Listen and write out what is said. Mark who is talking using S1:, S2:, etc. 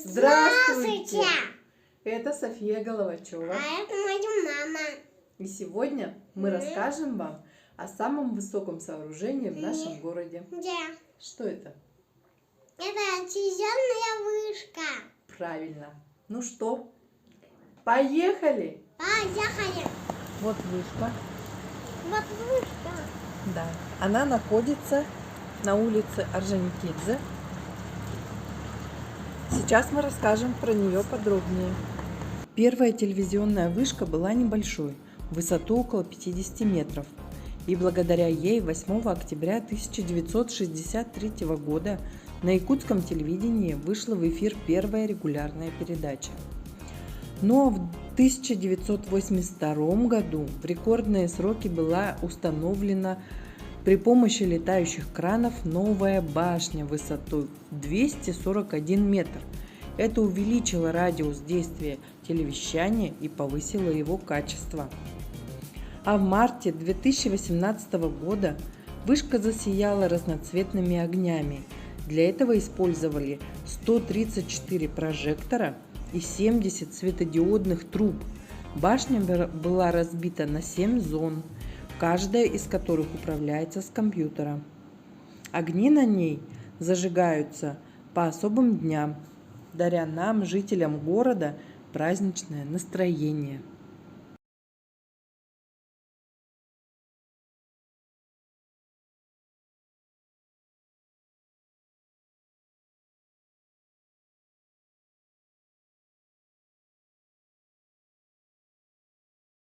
S1: Здравствуйте! Это София Головачева.
S2: А это моя мама.
S1: И сегодня мы расскажем вам о самом высоком сооружении в нашем городе.
S2: Где?
S1: Что это?
S2: Это телевизионная вышка.
S1: Правильно. Ну что, поехали?
S2: Поехали.
S1: Вот вышка.
S2: Вот вышка.
S1: Да. Она находится на улице Орджоникидзе. Сейчас мы расскажем про нее подробнее. Первая телевизионная вышка была небольшой, в высоту около 50 метров. И благодаря ей 8 октября 1963 года на якутском телевидении вышла в эфир первая регулярная передача. Но в 1982 году в рекордные сроки была установлена при помощи летающих кранов новая башня высотой 241 метр. Это увеличило радиус действия телевещания и повысило его качество. А в марте 2018 года вышка засияла разноцветными огнями. Для этого использовали 134 прожектора и 70 светодиодных труб. Башня была разбита на 7 зон, каждая из которых управляется с компьютера. Огни на ней зажигаются по особым дням, даря нам, жителям города, праздничное настроение.